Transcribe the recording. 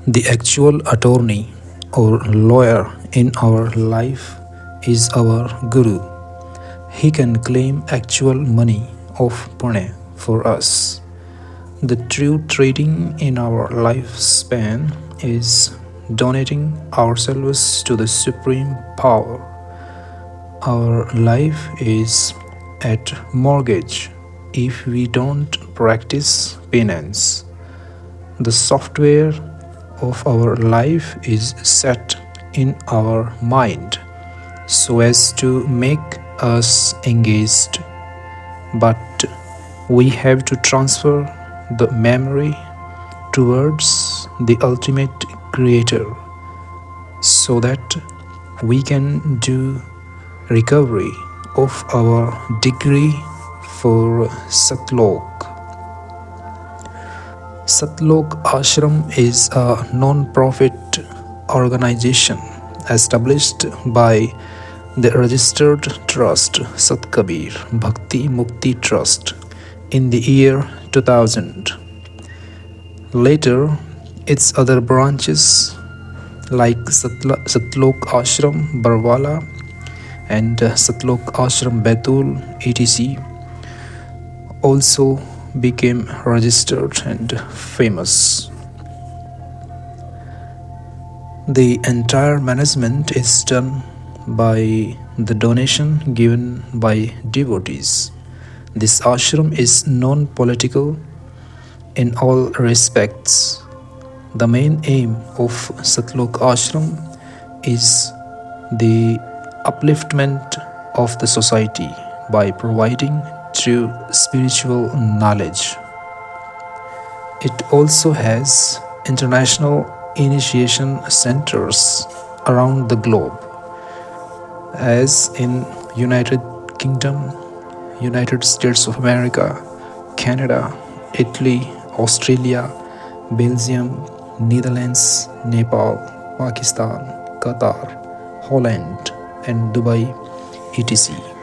The actual attorney or lawyer in our life is our guru. He can claim actual money of Pune for us. The true trading in our lifespan is donating ourselves to the supreme power. Our life is at mortgage if we don't practice penance. The software of our life is set in our mind so as to make us engaged, but we have to transfer the memory towards the ultimate creator so that we can do recovery of our degree for Satlok. Satlok Ashram is a non-profit organization established by the registered trust Satkabir Bhakti Mukti Trust in the year 2000. Later, its other branches like Satlok Ashram Barwala and Satlok Ashram Betul etc. also became registered and famous. The entire management is done by the donation given by devotees. This ashram is non-political in all respects. The main aim of Satlok Ashram is the upliftment of the society by providing true spiritual knowledge. It also has international initiation centers around the globe, as in United Kingdom, United States of America, Canada, Italy, Australia, Belgium, Netherlands, Nepal, Pakistan, Qatar, Holland, and Dubai, etc.